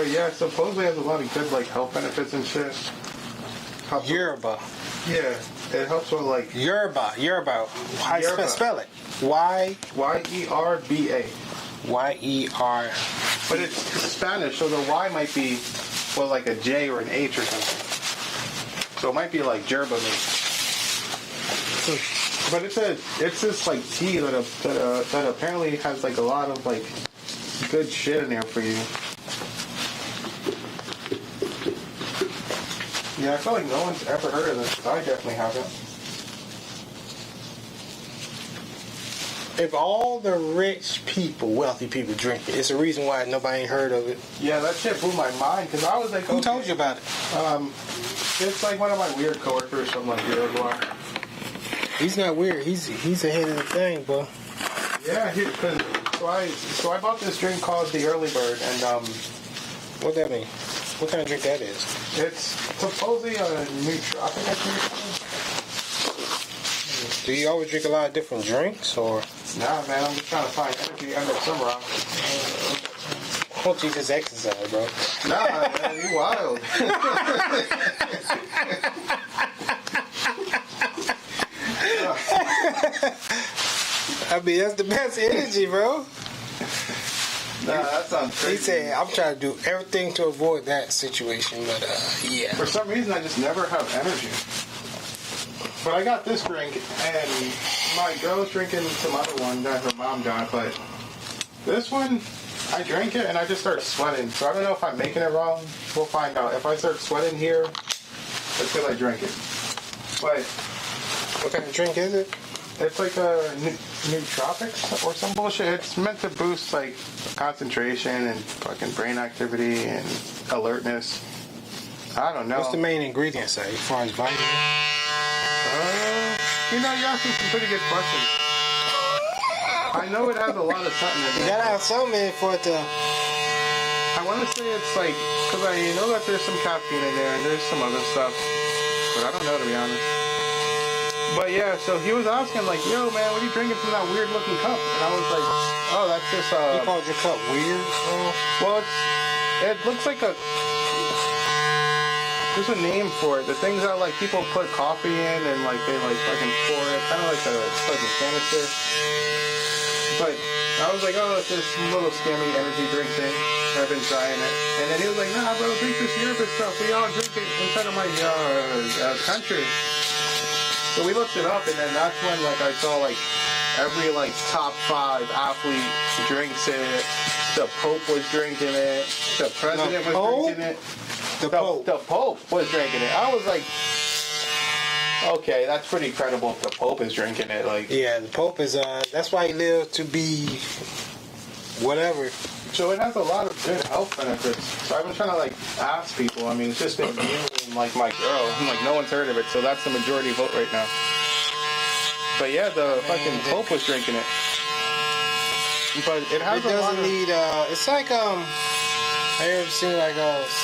But yeah, supposedly it has a lot of good like health benefits and shit. Yerba. Yeah, it helps with like Yerba. How you spell it? Y-E-R-B-A. Y-E-R. But it's Spanish, so the Y might be well like a J or an H or something. So it might be like yerba maybe. But it's this like tea that apparently has like a lot of like good shit in there for you. Yeah, I feel like no one's ever heard of this. I definitely haven't. If all the rich people, wealthy people drink it, it's a reason why nobody ain't heard of it. Yeah, that shit blew my mind because I was like, who told you about it? It's like one of my weird coworkers from like Uruguay. He's not weird. He's ahead of the thing, bro. Yeah, so I bought this drink called the Early Bird, and what that mean? What kind of drink that is? It's supposedly a nootropic. Do you always drink a lot of different drinks, or? Nah, man, I'm just trying to find energy under summer. Why don't you just exercise, bro? Nah, man, you wild. I mean, that's the best energy, bro. Nah, that sounds crazy. He said, I'm trying to do everything to avoid that situation, but yeah. For some reason, I just never have energy. But I got this drink, and my girl's drinking some other one that her mom got, but this one, I drank it, and I just started sweating. So I don't know if I'm making it wrong. We'll find out. If I start sweating here, it's because I drank it. But what kind of drink is it? It's like a nootropics or some bullshit. It's meant to boost like concentration and fucking brain activity and alertness. I don't know. What's the main ingredients say as far as vitamin? You asking some pretty good questions. I know it has a lot of something in it. You gotta have something for it to. I want to say it's like, because I know that there's some caffeine in there and there's some other stuff, but I don't know, to be honest. But yeah, so he was asking like, yo man, what are you drinking from that weird looking cup? And I was like, oh, that's just You called your cup weird? Well, it looks like there's a name for it. The things that like people put coffee in and like they like fucking pour it, kind of like a fucking canister. But I was like, oh, it's this little scammy energy drink thing. I've been trying it. And then he was like, nah bro, drink this Europe stuff. We all drink it inside of my country. So we looked it up, and then that's when like I saw like every like top 5 athlete drinks it. The Pope was drinking it. The President was drinking it. The Pope was drinking it. I was like, okay, that's pretty credible if the Pope is drinking it. Like, yeah, the Pope is that's why he lived to be whatever. So it has a lot of good health benefits. So I've been trying to like ask people. I mean, it's just been me and like my girl. I'm like, no one's heard of it, so that's the majority vote right now. But yeah, the fucking Pope was drinking it. But it has it doesn't need. It's like I ever seen like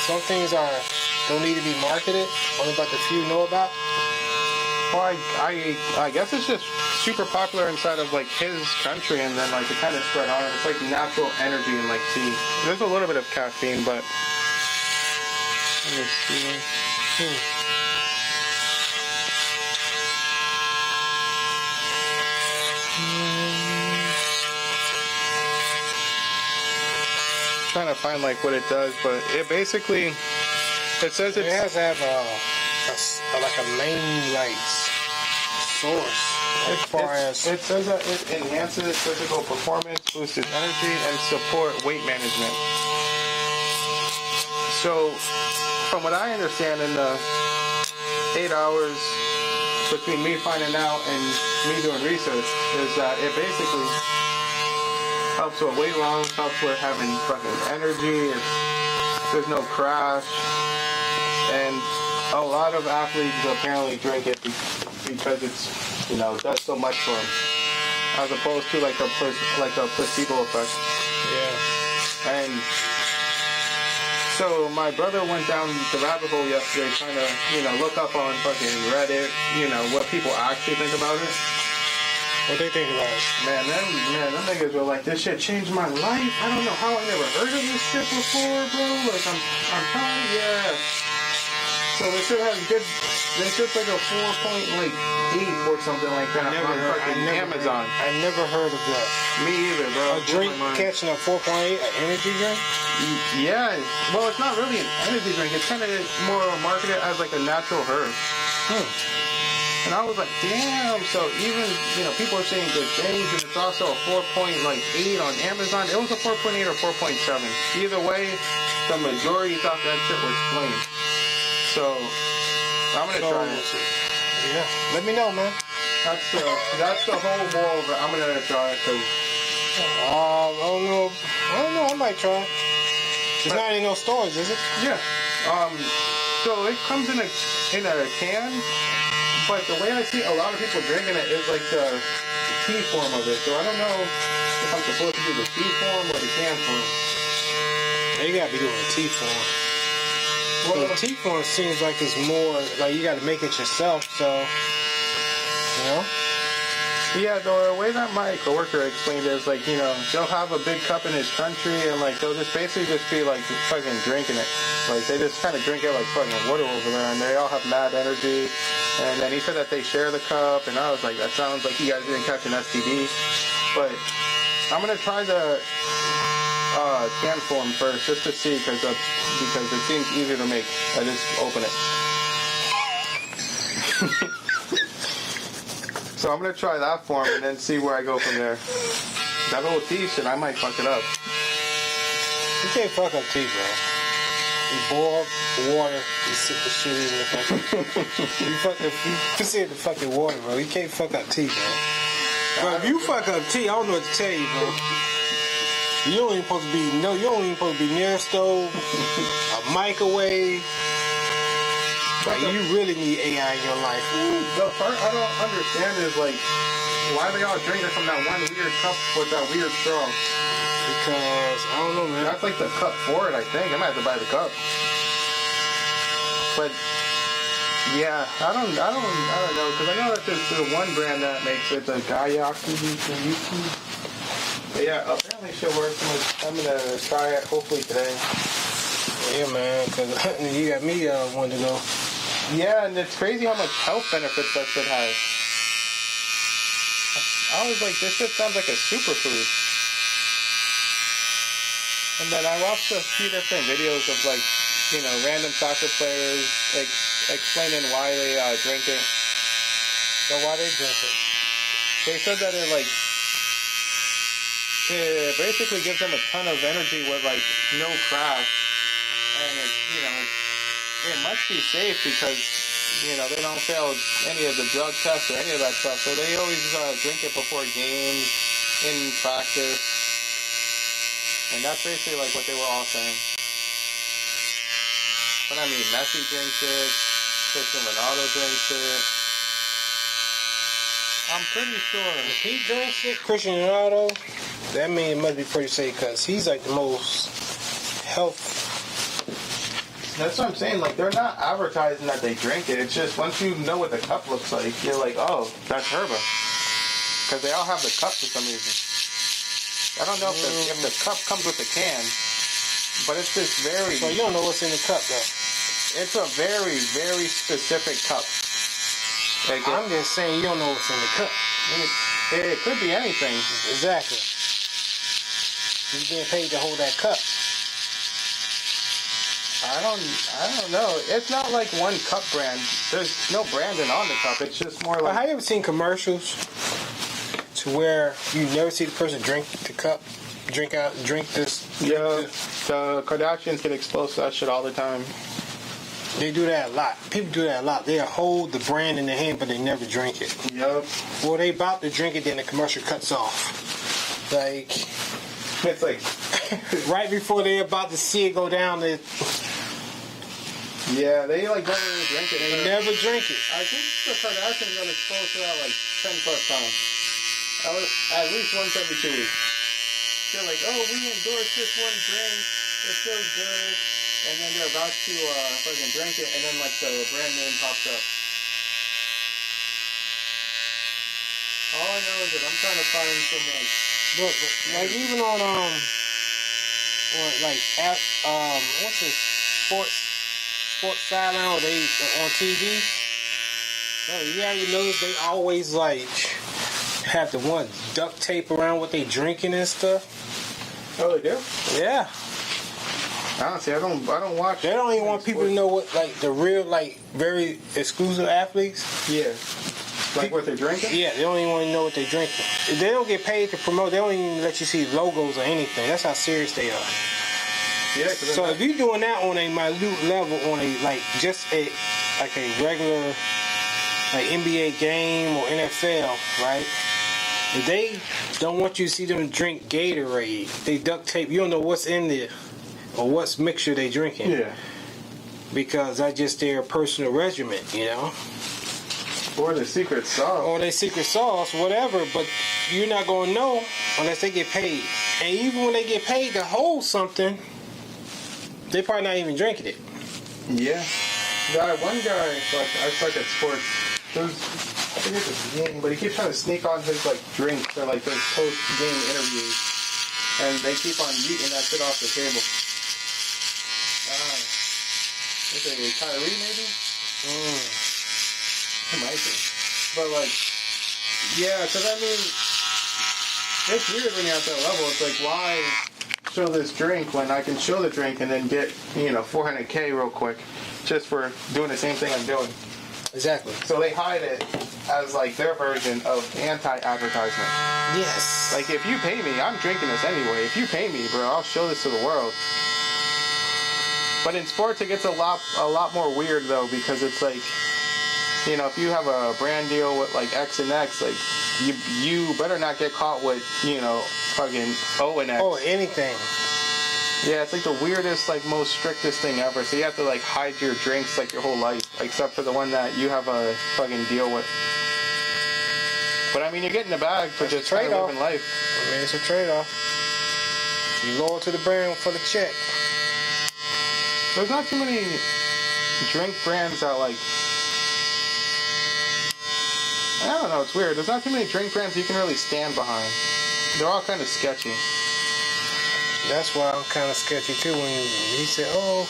some things don't need to be marketed. Only about the few know about. Well, I guess it's just super popular inside of like his country, and then like it kind of spread on. It's like natural energy in like tea. There's a little bit of caffeine, but let me see. Trying to find like what it does, but it basically says it has to have like a main like source. It says that it enhances physical performance, boosts energy, and support weight management. So, from what I understand, in the 8 hours between me finding out and me doing research, is that it basically helps with weight loss, helps with having fucking energy. There's no crash, and a lot of athletes apparently drink it because it's, does so much for them, as opposed to like a placebo effect. Yeah. And so my brother went down the rabbit hole yesterday trying to, look up on fucking Reddit, what people actually think about it. What they think about it? Man, them niggas were like, this shit changed my life. I don't know how I never heard of this shit before, bro. Like, I'm telling you, yeah. So this shit has good, this shit's like a 4.8 or something like that on fucking Amazon. I never heard of that. Me either, bro. A drink catching a 4.8, an energy drink? Yeah. Well, it's not really an energy drink. It's kind of more marketed as like a natural herb. And I was like, damn. So even, you know, people are saying good things, and it's also a 4.8 on Amazon. It was a 4.8 or 4.7. Either way, the majority thought that shit was flame. So I'm gonna try it. Yeah. Let me know, man. That's the whole moral of it. I'm gonna try it because I don't know. I might try it. It's not in no stores, is it? Yeah. So it comes in a can. But the way I see a lot of people drinking it is like the tea form of it. So I don't know if I'm supposed to do the tea form or the can form. You gotta be doing the tea form. Well, the tea form seems like it's more like you gotta make it yourself. So, you know. Yeah, the way that my coworker explained it is like, you know, they'll have a big cup in his country and like they'll just basically just be like fucking drinking it. Like they just kind of drink it like fucking water over there, and they all have mad energy. And then he said that they share the cup, and I was like, that sounds like you guys didn't catch an STD. But I'm gonna try the can form first just to see because it seems easier to make. I just open it. So I'm gonna try that form and then see where I go from there. That little tea shit, I might fuck it up. You can't fuck up tea, bro. You boil water, you sip the shit in the fucking. you consider the fucking water, bro. You can't fuck up tea, bro. Bro, if you fuck up tea, I don't know what to tell you, bro. You don't even supposed to be near a stove, a microwave. Like, you really need AI in your life. The part I don't understand is like, why they all drinking from that one weird cup with that weird straw? Because I don't know, man. That's like the cup for it, I think. I might have to buy the cup. But yeah, I don't know, because I know that there's the one brand that makes it, the Gayaki. But yeah, apparently it should work. I'm gonna try it hopefully today. Yeah, man, because you got me wanting to go. Yeah, and it's crazy how much health benefits that shit has. I was like, this shit sounds like a superfood. And then I watched a few different videos of like, you know, random soccer players explaining why they drink it. So why they drink it? They said that it like, it basically gives them a ton of energy with like no craft. And it, you know, it must be safe because, you know, they don't fail any of the drug tests or any of that stuff. So they always drink it before games, in practice. And that's basically like what they were all saying. But I mean, Messi drinks it, Cristiano Ronaldo drinks it. I'm pretty sure. If he drinks it, Cristiano Ronaldo, that means it must be pretty safe because he's like the most healthy. That's what I'm saying. Like, they're not advertising that they drink it. It's just once you know what the cup looks like, you're like, oh, that's Herba. Because they all have the cup for some reason. I don't know if the cup comes with the can, but it's this very... So you don't know what's in the cup, though? It's a very, very specific cup. Like I'm just saying you don't know what's in the cup. It could be anything. Exactly. You're getting paid to hold that cup. I don't know. It's not like one cup brand. There's no branding on the cup. It's just more like... But have you ever seen commercials to where you never see the person drink the cup, drink this? Yeah, the Kardashians get exposed to that shit all the time. They do that a lot. People do that a lot. They hold the brand in their hand, but they never drink it. Yep. Well, they about to drink it, then the commercial cuts off. Like... It's like... right before they're about to see it go down, they... Yeah, they like don't really drink it. They never drink it. I think the Kardashians got exposed to that like 10 plus times. At least once every 2 weeks. They're like, oh, we endorse this one drink. It's so good. And then they're about to fucking drink it, and then like the brand name pops up. All I know is that I'm trying to find some Look, like even on or like at what's this sports sideline or they on TV. Oh, you already notice they always like have the one duct tape around what they drinking and stuff. Oh, they do? Yeah. Honestly, I don't watch. They don't even want people to know what like the real like very exclusive athletes. Yeah. Like what they're drinking? Yeah, they don't even want to know what they're drinking. If they don't get paid to promote, they don't even let you see logos or anything. That's how serious they are. Yeah. So if you're doing that on a minute level, on a like just a like a regular like NBA game or NFL, right? If they don't want you to see them drink Gatorade, they duct tape. You don't know what's in there or what's mixture they drinking. Yeah. Because that's just their personal regimen, you know. Or the secret sauce. Or their secret sauce, whatever. But you're not gonna know unless they get paid. And even when they get paid to hold something, they probably not even drinking it. Yeah. One guy, like I suck at sports. I think it's a game, but he keeps trying to sneak on his like drinks or like those post-game interviews, and they keep on yeeting that shit off the table. Is it Kyrie maybe? It might be. But like, yeah, because I mean, it's weird when you're at that level. It's like, why show this drink when I can show the drink and then get, $400K real quick just for doing the same thing I'm doing. Exactly. So they hide it as like their version of anti-advertisement. Yes. Like if you pay me, I'm drinking this anyway. If you pay me, bro, I'll show this to the world. But in sports, it gets a lot more weird though, because it's like, if you have a brand deal with like X and X, like you better not get caught with fucking O and X. Oh, anything. Yeah, it's like the weirdest, like most strictest thing ever. So you have to like hide your drinks like your whole life, except for the one that you have a fucking deal with. But I mean, you're getting the bag for just kind of living life. I mean, it's a trade-off. You loyal to the brand for the check. There's not too many drink brands that like. I don't know. It's weird. There's not too many drink brands you can really stand behind. They're all kind of sketchy. That's why I'm kind of sketchy too when he said, "Oh,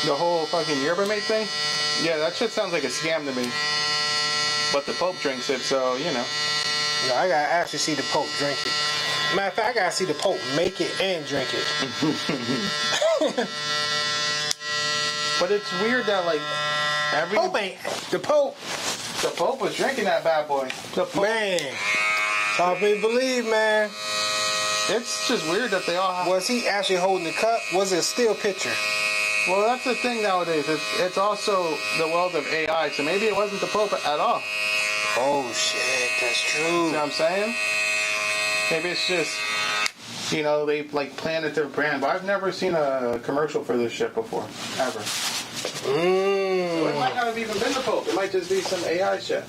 the whole fucking yerba mate thing." Yeah, that shit sounds like a scam to me. But the Pope drinks it, so No, I gotta actually see the Pope drink it. Matter of fact, I gotta see the Pope make it and drink it. But it's weird that like the Pope was drinking that bad boy. The Pope. Man, top me believe, man. It's just weird that they all have... Was he actually holding the cup? Was it a still picture? Well, that's the thing nowadays. It's also the world of AI, so maybe it wasn't the Pope at all. Oh, shit, that's true. See what I'm saying? Maybe it's just, they like planted their brand. But I've never seen a commercial for this shit before, ever. So it might not have even been the Pope. It might just be some AI shit.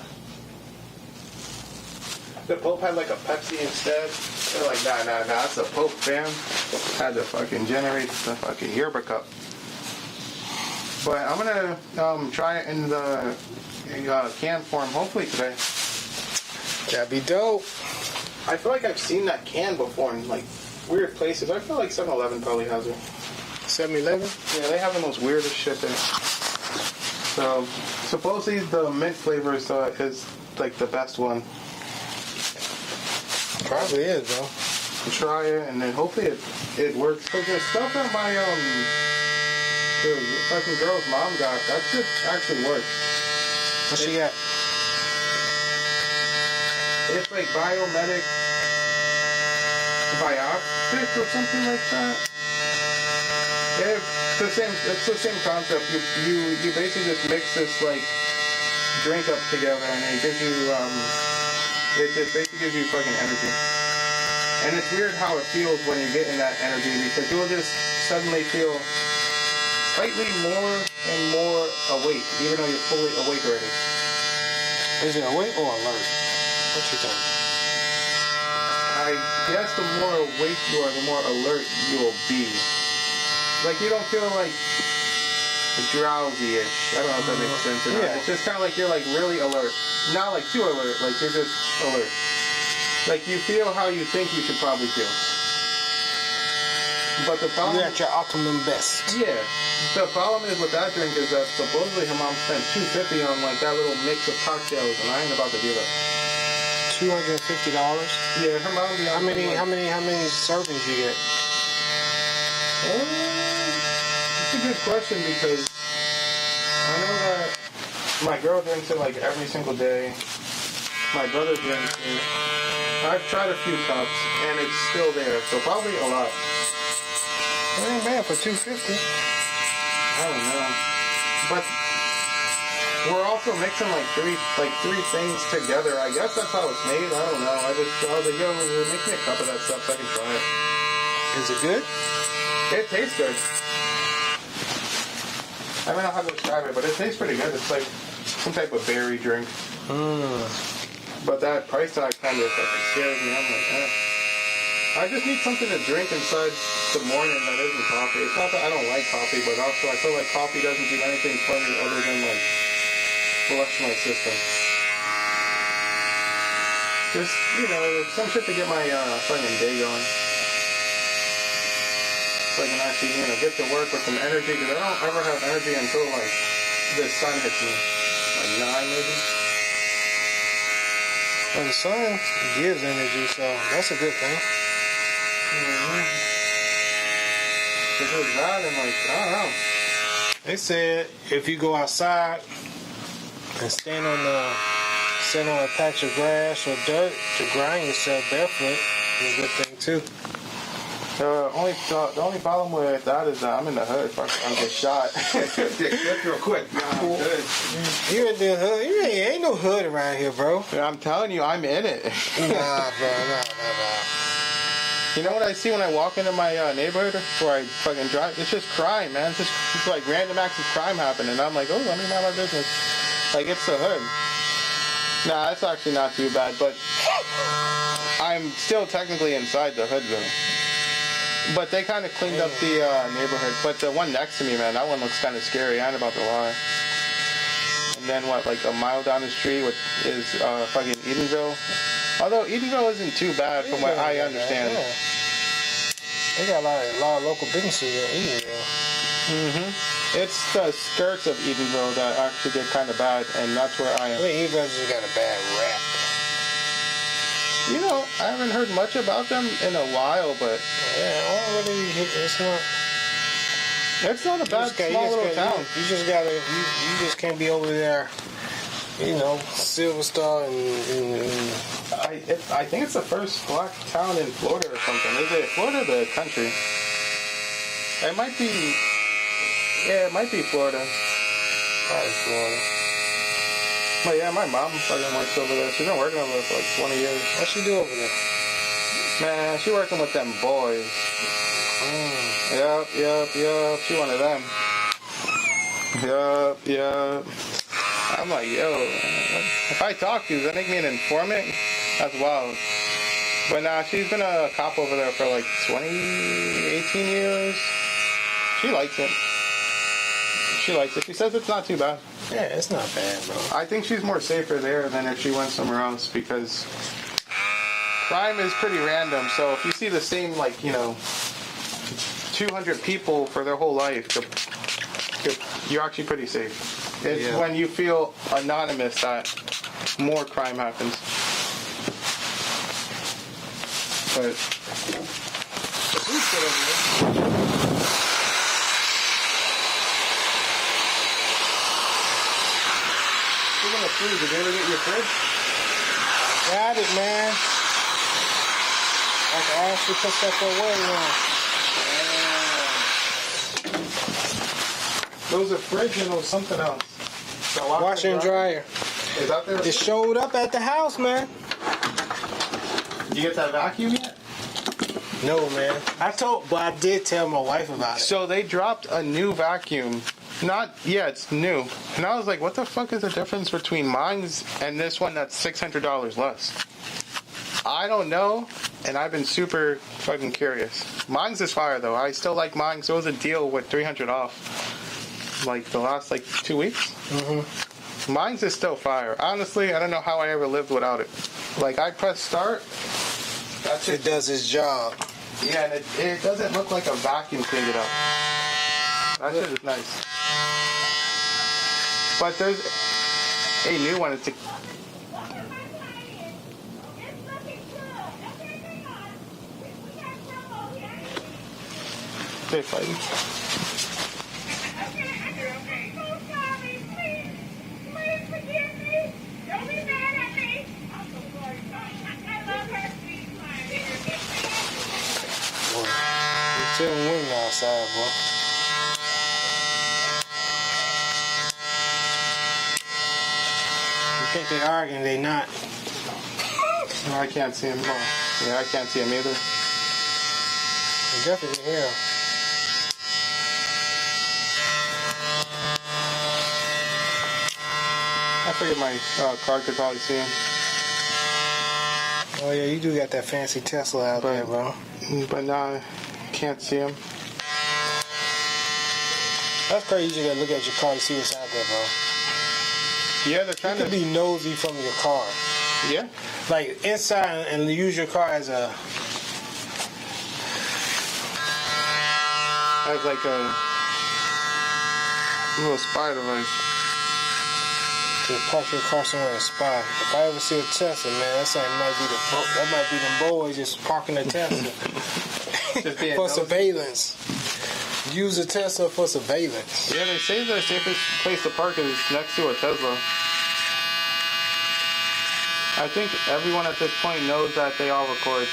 The Pope had like a Pepsi instead. They're like, nah, that's the Pope, fam. Had to fucking generate the fucking yerba cup. But I'm gonna try it in the can form hopefully today. That'd be dope. I feel like I've seen that can before in like weird places. I feel like 7-Eleven probably has it. 7-Eleven? Yeah, they have the most weirdest shit in it. So supposedly the mint flavor is like the best one. Probably is, bro. Try it and then hopefully it works. Cause the stuff that my the fucking girl's mom got, that shit actually works. What she got? It's like biomedic biotics or something like that. It's the same concept. You basically just mix this like drink up together and it gives you it just basically gives you fucking energy. And it's weird how it feels when you get in that energy because you'll just suddenly feel slightly more and more awake, even though you're fully awake already. Is it awake or alert? What you think? I guess the more awake you are, the more alert you will be. Like you don't feel like drowsy-ish. I don't know if that makes sense or not. Yeah. It's just kind of like you're like really alert. Not like too alert, like you're just alert. Like you feel how you think you should probably feel. But the problem... You're at your optimum best. Yeah. The problem is with that drink is that supposedly her mom spent $250 on like that little mix of cocktails, and I ain't about to do that. $250? Yeah, her mom... How many servings you get? It's a good question because I know that my girl drinks it like every single day. My brother drinks it. I've tried a few cups and it's still there, so probably a lot. It ain't bad for $250. I don't know, but we're also mixing like three things together. I guess that's how it's made. I don't know. I was like, yo, we're making a cup of that stuff so I can try it. Is it good? It tastes good. I don't know how to describe it, but it tastes pretty good. It's like some type of berry drink. But that price tag kind of scares me. I'm like, eh. I just need something to drink inside the morning that isn't coffee. It's not that I don't like coffee, but also I feel like coffee doesn't do anything for me other than like flush my system. Just, you know, some shit to get my fucking day going. So I can actually, you know, get to work with some energy, because I don't ever have energy until like the sun hits me. Like 9 maybe. Well, the sun gives energy, so that's a good thing. Because there's that and like, I don't know. They said if you go outside and stand on a patch of grass or dirt to grind yourself barefoot is a good thing too. The only problem with that is that I'm in the hood. I'll get shot. Get real quick. Nah, I'm good. You in the hood? You ain't no hood around here, bro. I'm telling you, I'm in it. Nah, bro. Nah. You know what I see when I walk into my neighborhood where I fucking drive? It's just crime, man. It's like random acts of crime happen, and I'm like, oh, let me mind my business. Like, it's the hood. Nah, it's actually not too bad, but I'm still technically inside the hood, though. But they kind of cleaned up the neighborhood. But the one next to me, man, that one looks kind of scary. I ain't about to lie. And then what, like a mile down the street is fucking Edenville. Although Edenville isn't too bad from what I understand. Yeah. They got a lot of local businesses in Edenville. Mm-hmm. It's the skirts of Edenville that actually get kind of bad, and that's where I am. I think Edenville just got a bad rap. You know, I haven't heard much about them in a while, but yeah, already it's not. It's not a bad small little town. You just can't be over there. You know, Silver Star and I think it's the first black town in Florida or something. Is it Florida or the country? It might be. Yeah, it might be Florida. Probably Florida. But yeah, my mom fucking works over there. She's been working over there for like 20 years. What she do over there? Man, she working with them boys. Yup. She one of them. Yup. I'm like, yo, if I talk to you, does that make me an informant? That's wild. But nah, she's been a cop over there for like 18 years. She likes it. She says it's not too bad. Yeah, it's not bad, bro. I think she's more safer there than if she went somewhere else, because crime is pretty random. So if you see the same, like, you know, 200 people for their whole life, you're actually pretty safe. It's when you feel anonymous that more crime happens. But the food's good over here. Speaking of food, did you ever get your fridge? Got it, man. I can actually put stuff away now. There was a fridge and there was something else. The Washer and dryer. Is that there? It showed up at the house, man. Did you get that vacuum yet? No, man. But I did tell my wife about it. So they dropped a new vacuum. It's new. And I was like, what the fuck is the difference between mine's and this one that's $600 less? I don't know, and I've been super fucking curious. Mine's is fire, though. I still like mine, so it was a deal with $300 off. like the last like 2 weeks. Mm-hmm. Mine's is still fire. Honestly, I don't know how I ever lived without it. Like I press start. That's It does its job. Yeah, and it doesn't look like a vacuum cleaned it up. That shit is nice. But there's a new one. It's a they fighting. It's still winning outside, bro. You think they arguing? They not. No, I can't see him. Oh, yeah, I can't see him either. They definitely here. I figured my car could probably see him. Oh yeah, you do got that fancy Tesla out there, bro. But now I can't see him. That's crazy. You just gotta look at your car to see what's out there, bro. Yeah, they're trying You could be nosy from your car. Yeah. Like inside and use your car as a like a little spy device. to park your car somewhere and spy. If I ever see a Tesla, man, that might be them boys just parking a Tesla for surveillance. Use a Tesla for surveillance. Yeah, they say the safest place to park is next to a Tesla. I think everyone at this point knows that they all record.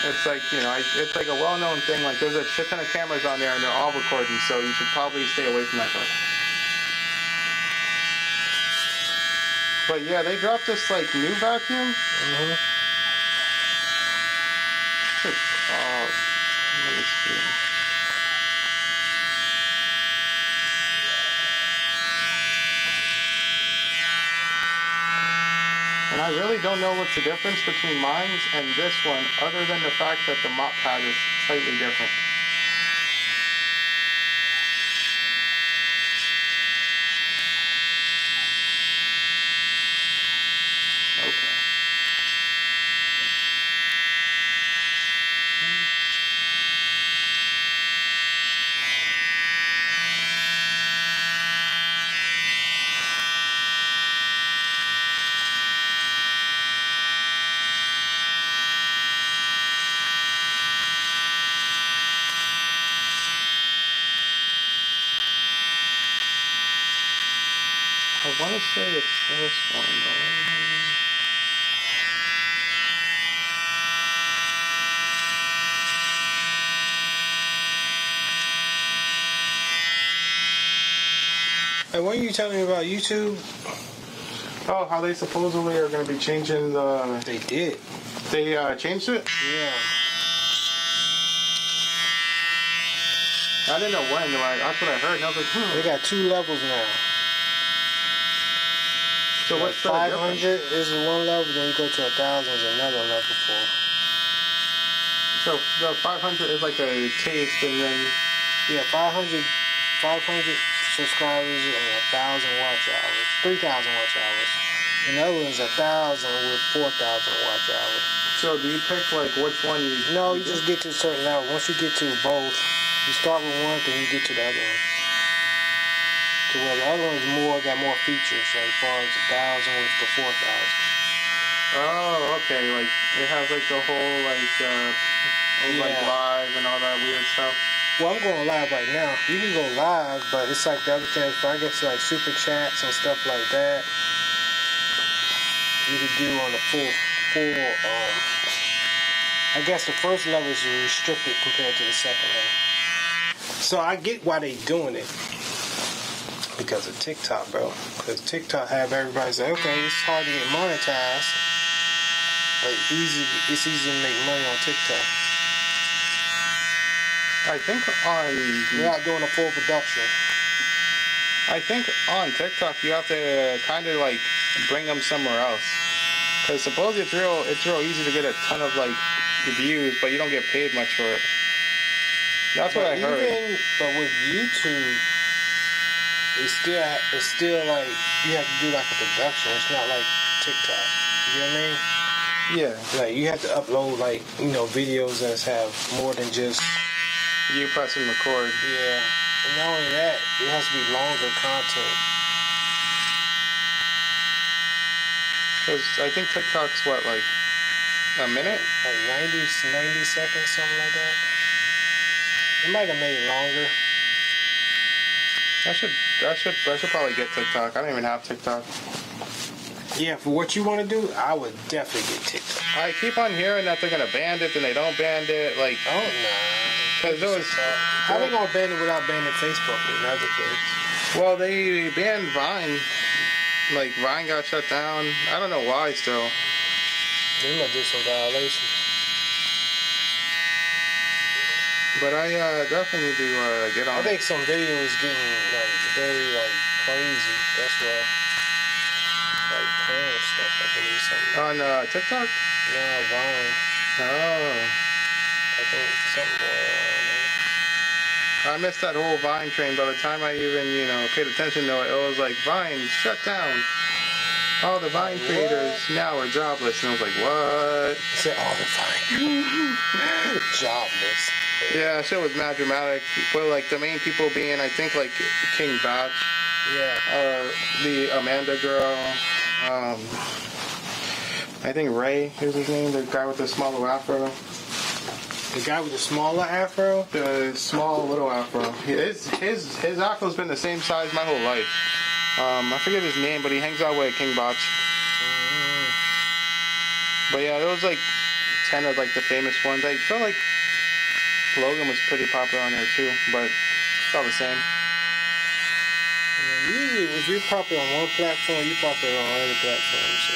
It's like, you know, it's like a well-known thing. Like, there's a shit ton of cameras on there, and they're all recording, so you should probably stay away from that car. But yeah, they dropped this, like, new vacuum. Mm-hmm. Oh, let me see. And I really don't know what's the difference between mine and this one, other than the fact that the mop pad is slightly different. Okay. I want to say it's this one, though. Hey, what are you telling me about YouTube? Oh, how they supposedly are going to be changing the... They did. They changed it? Yeah. I didn't know when. Like, that's what I heard, and I was like, They got 2 levels now. So Like what's the 500 difference? is one level, then you go to 1,000 is another level for. So the 500 is like a taste, and then... Yeah, 500 subscribers and 1,000 watch hours. 3,000 watch hours. And the other one's 1,000 with 4,000 watch hours. So do you pick like which one you... No, you just get to a certain level. Once you get to both, you start with one, then you get to the other one. To where the other one's got more features, like as far as 1,000 with the 4,000. Oh, okay. Like it has like the whole like live and all that weird stuff. Well, I'm going live right now. You can go live, but it's like the other thing. I guess like super chats and stuff like that. You can do on the full. I guess the first level is restricted compared to the second level. So I get why they doing it. Because of TikTok, bro. Because TikTok have everybody say, okay, it's hard to get monetized, but it's easy to make money on TikTok. I think without doing a full production. I think on TikTok you have to kind of like bring them somewhere else. Because supposedly it's real easy to get a ton of like views, but you don't get paid much for it. That's what I heard. But with YouTube, it's still like you have to do like a production. It's not like TikTok. You know what I mean? Yeah. Like you have to upload like videos that have more than just you press and record. Yeah. And not only that, it has to be longer content. Because I think TikTok's what, like a minute? Like 90 seconds, something like that. It might have made it longer. I should probably get TikTok. I don't even have TikTok. Yeah, for what you want to do, I would definitely get TikTok. I keep on hearing that they're gonna ban it, then they don't ban it. Like, oh nah. Because there was. How they gonna ban it without banning Facebook and other things? Well, they banned Vine. Like Vine got shut down. I don't know why still. They must do some violations. But I definitely need to get on. I think some videos getting like very like crazy. That's why. Like porn stuff, I believe something. On TikTok? No, Vine. Oh. I think something going on there. I missed that whole Vine train. By the time I even, paid attention to it, it was like Vine shut down. All the Vine creators now are jobless. And I was like, what? I said all the Vine jobless. Yeah, that shit was mad dramatic. With like the main people being, I think, like King Batch. Yeah. The Amanda girl. I think Ray is his name. The guy with the smaller afro. The guy with the smaller afro? The small little afro. His afro's been the same size my whole life. I forget his name, but he hangs out with King Botch. But yeah, there was like 10 of like the famous ones. I feel like Logan was pretty popular on there too, but it's all the same. Yeah, usually if you're popular on one platform, you're popular on other platforms. So.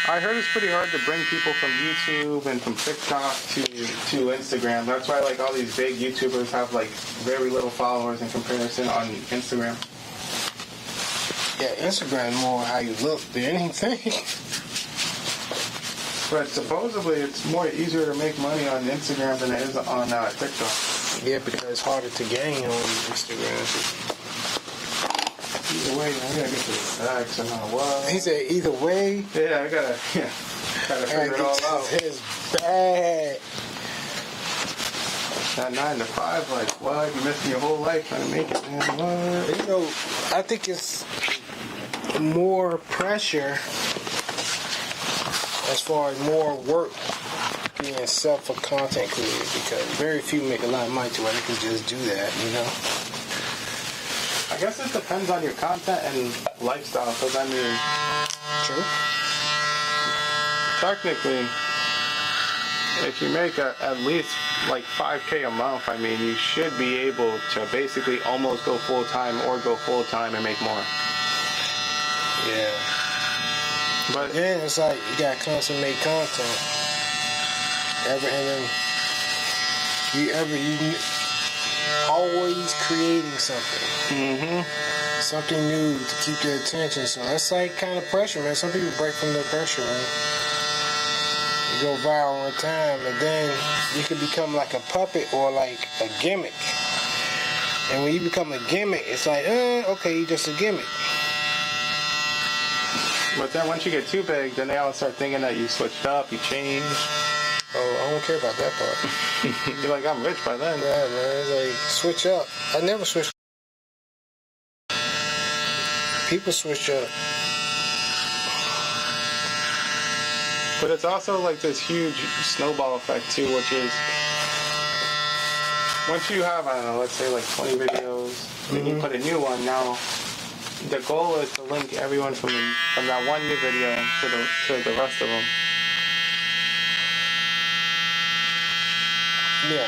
I heard it's pretty hard to bring people from YouTube and from TikTok to Instagram. That's why like all these big YouTubers have like very little followers in comparison on Instagram. Yeah, Instagram more how you look than anything. But supposedly it's more easier to make money on Instagram than it is on TikTok. Yeah, because it's harder to gain on Instagram. Either way, I gotta get to the bag somehow. What? He said, either way. Yeah, I gotta figure it all out. His bag. That 9 to 5, like, what? You missed your whole life trying to make it, man. What? I think it's more pressure as far as more work being self for content creator, because very few make a lot of money to where they can just do that, I guess it depends on your content and lifestyle, because I mean... True. Technically, if you make at least like $5K a month, I mean, you should be able to basically almost go full-time or go full-time and make more. Yeah. But then it's like you got to constantly make content. You always creating something. Mm-hmm. Something new to keep their attention. So that's like kind of pressure, man. Some people break from the pressure, man. You go viral one time, and then you can become like a puppet or like a gimmick. And when you become a gimmick, it's like, okay, you're just a gimmick. But then once you get too big, then they all start thinking that you switched up, you changed. Oh, I don't care about that part. You're like, I'm rich by then. Yeah, man. It's like, switch up. I never switched. People switch up. But it's also like this huge snowball effect too, which is once you have, I don't know, let's say like 20 videos, then you put a new one. Now the goal is to link everyone from that one new video to the rest of them. Yeah.